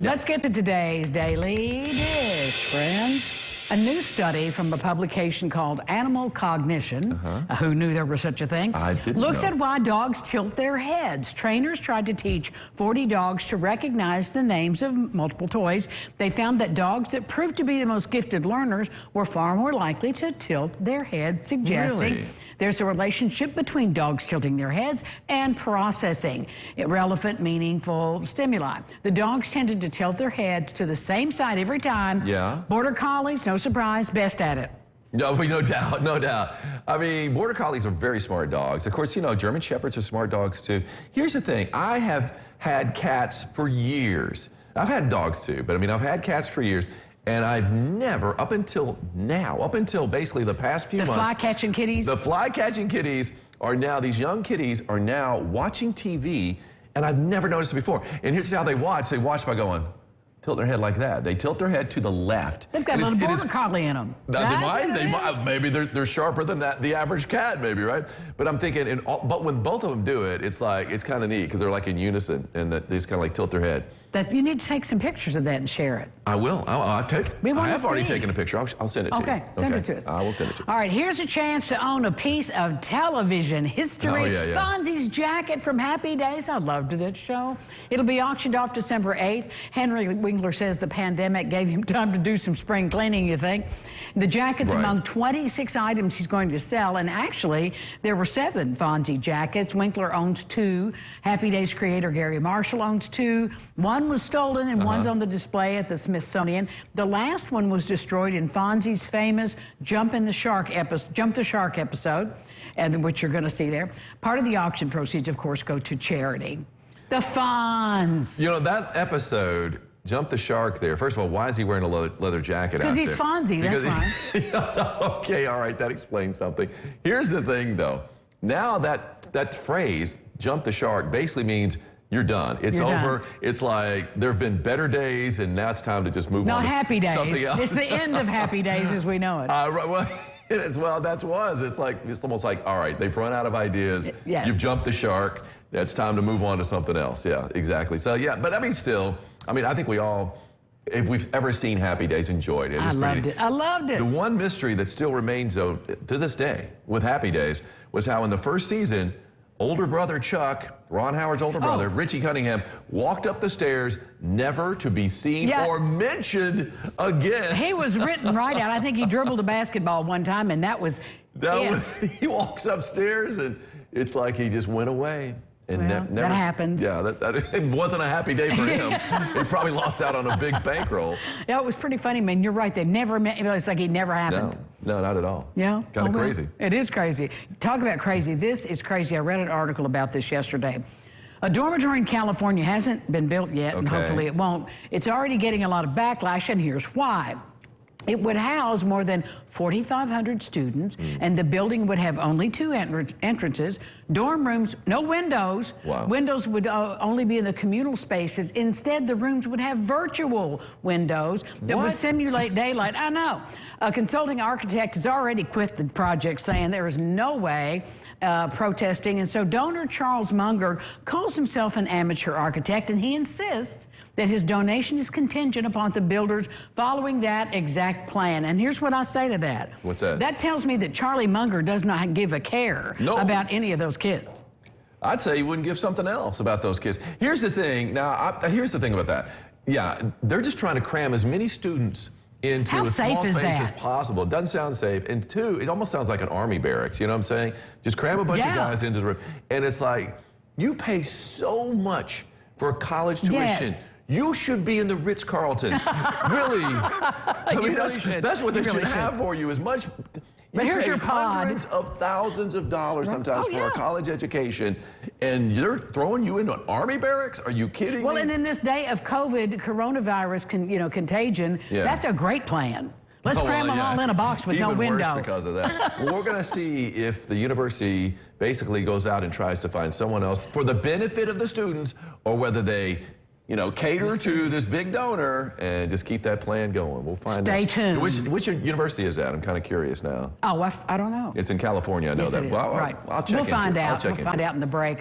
Let's get to today's Daily Dish, friends. A new study from a publication called Animal Cognition, who knew there was such a thing, I didn't looks know. at why dogs tilt their heads. Trainers tried to teach 40 dogs to recognize the names of multiple toys. They found that dogs that proved to be the most gifted learners were far more likely to tilt their heads, suggesting Really? there's a relationship between dogs tilting their heads and processing irrelevant, meaningful stimuli. The dogs tended to tilt their heads to the same side every time. Yeah. Border Collies, no surprise, best at it. No doubt, no doubt. I mean, Border Collies are very smart dogs. Of course, you know, German Shepherds are smart dogs too. Here's the thing, I have had cats for years. I've had dogs too, but I mean, I've had cats for years. And I've never, up until now, up until basically the past few months. The fly-catching kitties? The fly-catching kitties are now, these young kitties are now watching TV, and I've never noticed it before. And here's how they watch. They watch by going, tilt their head like that. They tilt their head to the left. They've got a little Border Collie in them. They might. Maybe they're sharper than the average cat, maybe, right? But I'm thinking, but when both of them do it, it's like, it's kind of neat because they're like in unison, and they just kind of like tilt their head. You need to take some pictures of that and share it. I will. I'll take it. We I want to have already see. taken a picture. I'll send it to you. Okay, send it to us. I will send it to you. All right, here's a chance to own a piece of television history. Oh, yeah. Fonzie's jacket from Happy Days. I loved that show. It'll be auctioned off December 8th. Henry Winkler says the pandemic gave him time to do some spring cleaning, you think? The jacket's Right. among 26 items he's going to sell, and actually, there were 7 Fonzie jackets. Winkler owns 2. Happy Days creator Gary Marshall owns 2. One was stolen, and one's on the display at the Smithsonian. The last one was destroyed in Fonzie's famous Jump the Shark episode, and which you're going to see there. Part of the auction proceeds, of course, go to charity. The Fonz. You know, that episode, Jump the Shark there. First of all, why is he wearing a leather jacket out there? Because he's Fonzie, that's why. Okay, all right, that explains something. Here's the thing, though. Now that phrase, Jump the Shark, basically means you're done. It's over. It's like there have been better days, and now it's time to just move on to Happy Days. something else. It's the end of Happy Days as we know it. Right, it's almost like, all right, they've run out of ideas. Yes. You've jumped the shark. It's time to move on to something else. Yeah, exactly. So yeah, but I mean, still, I mean, I think we all, if we've ever seen Happy Days, enjoyed it. I loved it. I loved it. The one mystery that still remains, though, to this day with Happy Days was how in the first season, older brother Chuck, Ron Howard's older brother, Richie Cunningham, walked up the stairs, never to be seen or mentioned again. He was written right out. I think he dribbled a basketball one time, and that was it. He walks upstairs, and it's like he just went away. And Well, never, that happens. Yeah, it wasn't a happy day for him. He probably lost out on a big bankroll. Yeah, it was pretty funny, man. You're right. They never met. It's like it never happened. No, not at all. Yeah. Kind of well, crazy. It is crazy. Talk about crazy. This is crazy. I read an article about this yesterday. A dormitory in California hasn't been built yet, and hopefully it won't. It's already getting a lot of backlash, and here's why. It would house more than 4,500 students, and the building would have only 2 entrances, dorm rooms, no windows. Wow. Windows would only be in the communal spaces. Instead, the rooms would have virtual windows that would simulate daylight. I know. A consulting architect has already quit the project, saying there is no way protesting, and so donor Charles Munger calls himself an amateur architect, and he insists that his donation is contingent upon the builders following that exact plan. And here's what I say to that. What's that? That tells me that Charlie Munger does not give a care about any of those kids. I'd say he wouldn't give something else about those kids. Here's the thing. Now, here's the thing about that. Yeah, they're just trying to cram as many students into a small space as possible. It doesn't sound safe. And 2, it almost sounds like an army barracks. You know what I'm saying? Just cram a bunch of guys into the room. And it's like, you pay so much for a college tuition. You should be in the Ritz-Carlton. Really. I mean, that's what they should have for you as much. But here's your pod. Hundreds of thousands of dollars sometimes for a college education, and you're throwing you into an army barracks? Are you kidding me? Well, and in this day of COVID, coronavirus, contagion, that's a great plan. Let's cram them all in a box with no window. Even worse because of that. Well, we're going to see if the university basically goes out and tries to find someone else for the benefit of the students, or whether they cater to this big donor and just keep that plan going. We'll find out. Stay tuned. Which university is that? I'm kind of curious now. Oh, I don't know. It's in California, I know Yes, that. It is. Well, right. I'll check into it. We'll find out. I'll check We'll find out in the break.